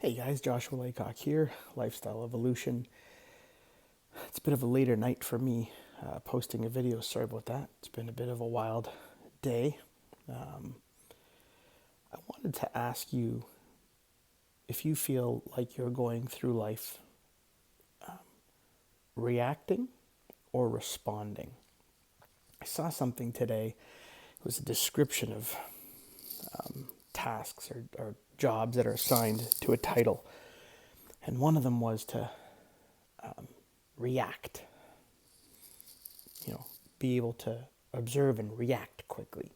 Hey guys, Joshua Laycock here, Lifestyle Evolution. It's a bit of a later night for me posting a video. Sorry about that. It's been a bit of a wild day. I wanted to ask you if you feel like you're going through life reacting or responding. I saw something today. It was a description of tasks or jobs that are assigned to a title. And one of them was to react, be able to observe and react quickly.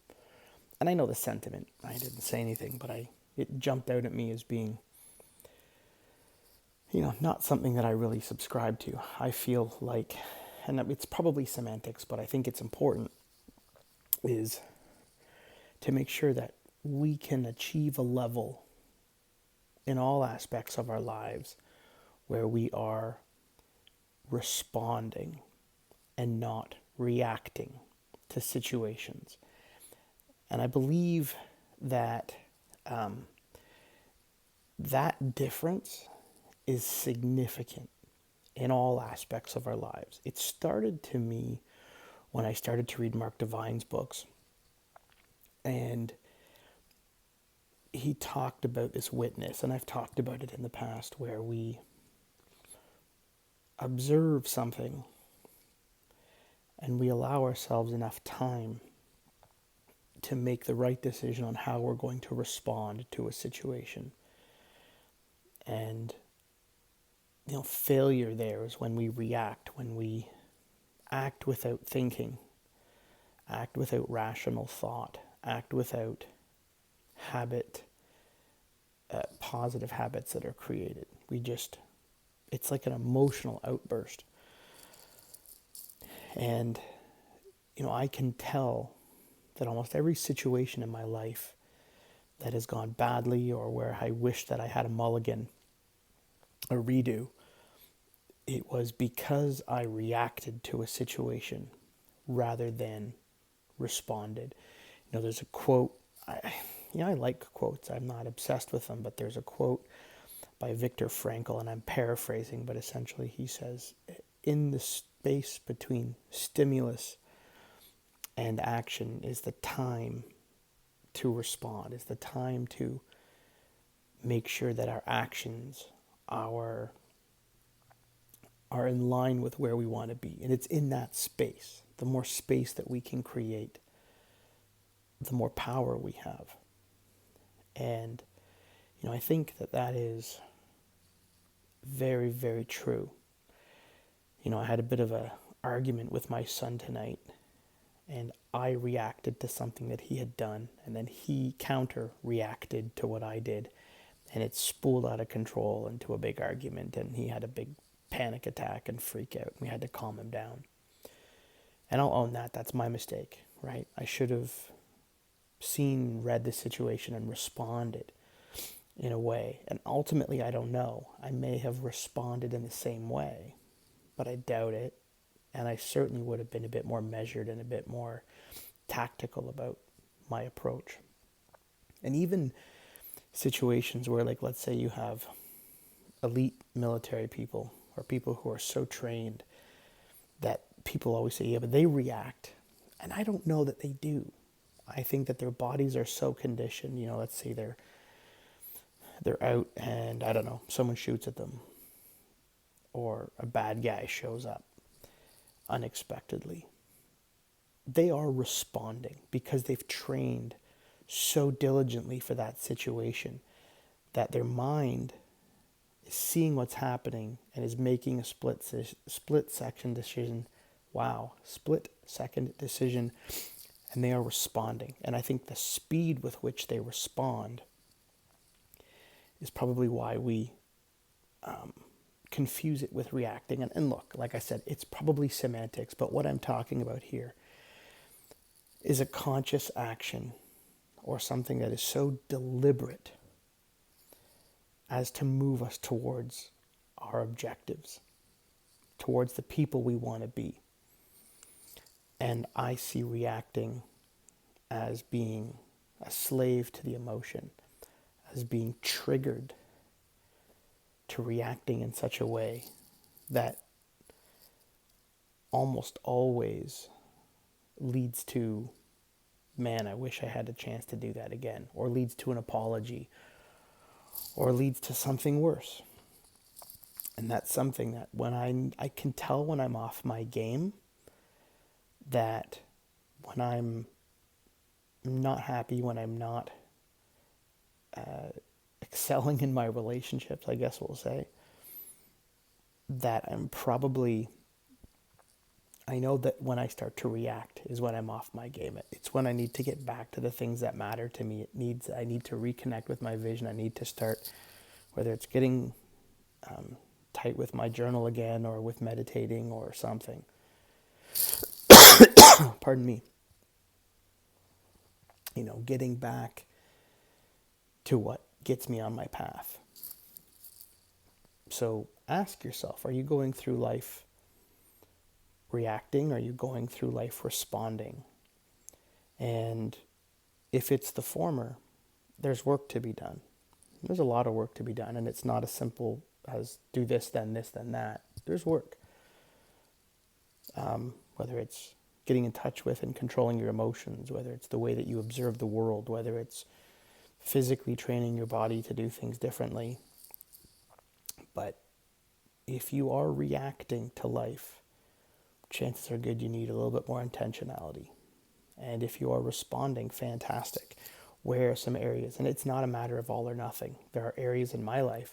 And I know the sentiment. I didn't say anything, but it jumped out at me as being, not something that I really subscribe to. I feel like, and it's probably semantics, but I think it's important, is to make sure that we can achieve a level in all aspects of our lives where we are responding and not reacting to situations. And I believe that that difference is significant in all aspects of our lives. It started to me when I started to read Mark Devine's books. And he talked about this witness, and I've talked about it in the past, where we observe something and we allow ourselves enough time to make the right decision on how we're going to respond to a situation. And, failure there is when we react, when we act without thinking, act without rational thought, act without positive habits that are created. It's like an emotional outburst. And, I can tell that almost every situation in my life that has gone badly or where I wish that I had a mulligan, a redo, it was because I reacted to a situation rather than responded. There's a quote, I like quotes. I'm not obsessed with them, but there's a quote by Viktor Frankl, and I'm paraphrasing, but essentially he says, in the space between stimulus and action is the time to respond, is the time to make sure that our actions are in line with where we want to be. And it's in that space. The more space that we can create, the more power we have. And, I think that is very, very true. I had a bit of an argument with my son tonight, and I reacted to something that he had done, and then he counter-reacted to what I did, and it spooled out of control into a big argument, and he had a big panic attack and freak out. We had to calm him down. And I'll own that. That's my mistake, right? I should have read the situation and responded in a way. And ultimately, I don't know. I may have responded in the same way, but I doubt it. And I certainly would have been a bit more measured and a bit more tactical about my approach. And even situations where, like, let's say you have elite military people or people who are so trained that people always say, yeah, but they react. And I don't know that they do. I think that their bodies are so conditioned. Let's say they're out and, I don't know, someone shoots at them or a bad guy shows up unexpectedly. They are responding because they've trained so diligently for that situation that their mind is seeing what's happening and is making a split-second decision. Wow, split-second decision, and they are responding. And I think the speed with which they respond is probably why we confuse it with reacting. And look, like I said, it's probably semantics, but what I'm talking about here is a conscious action or something that is so deliberate as to move us towards our objectives, towards the people we want to be. And I see reacting as being a slave to the emotion, as being triggered to reacting in such a way that almost always leads to, man, I wish I had a chance to do that again, or leads to an apology, or leads to something worse. And that's something that when I can tell when I'm off my game, that when I'm not happy, when I'm not excelling in my relationships, I guess we'll say, that I know that when I start to react is when I'm off my game. It's when I need to get back to the things that matter to me. I need to reconnect with my vision. I need to start, whether it's getting tight with my journal again, or with meditating or something. Pardon me. Getting back to what gets me on my path. So ask yourself, are you going through life reacting? Are you going through life responding? And if it's the former, there's work to be done. There's a lot of work to be done, and it's not as simple as do this, then that. There's work. Whether it's getting in touch with and controlling your emotions, whether it's the way that you observe the world, whether it's physically training your body to do things differently. But if you are reacting to life, chances are good you need a little bit more intentionality. And if you are responding, fantastic. Where are some areas? And it's not a matter of all or nothing. There are areas in my life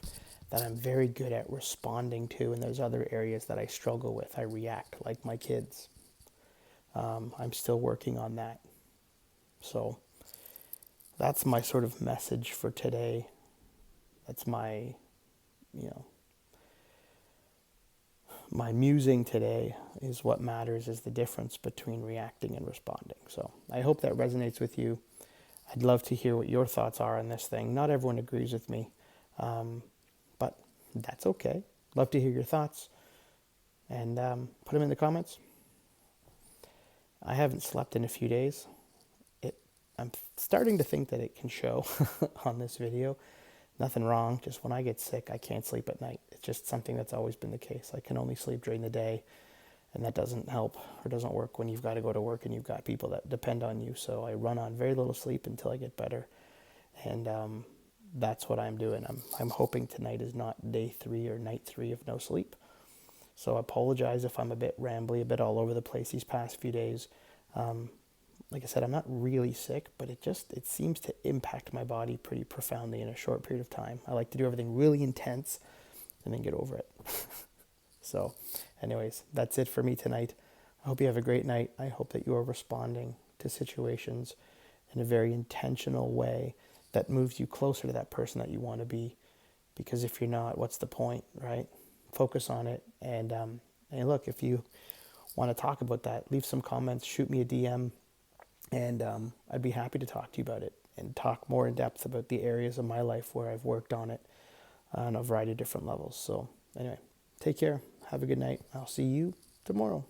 that I'm very good at responding to, and there's other areas that I struggle with. I react like my kids. I'm still working on that. So that's my sort of message for today. That's my musing today, is what matters is the difference between reacting and responding. So I hope that resonates with you. I'd love to hear what your thoughts are on this thing. Not everyone agrees with me, but that's okay. Love to hear your thoughts, and put them in the comments. I haven't slept in a few days. I'm starting to think that it can show on this video. Nothing wrong, just when I get sick, I can't sleep at night. It's just something that's always been the case. I can only sleep during the day, and that doesn't help or doesn't work when you've got to go to work and you've got people that depend on you. So I run on very little sleep until I get better, and that's what I'm doing. I'm hoping tonight is not day 3 or night 3 of no sleep. So I apologize if I'm a bit rambly, a bit all over the place these past few days. Like I said, I'm not really sick, but it seems to impact my body pretty profoundly in a short period of time. I like to do everything really intense and then get over it. So anyways, that's it for me tonight. I hope you have a great night. I hope that you are responding to situations in a very intentional way that moves you closer to that person that you want to be. Because if you're not, what's the point, right? Focus on it. And look, if you want to talk about that, leave some comments, shoot me a DM, and I'd be happy to talk to you about it and talk more in depth about the areas of my life where I've worked on it on a variety of different levels. So anyway, take care. Have a good night. I'll see you tomorrow.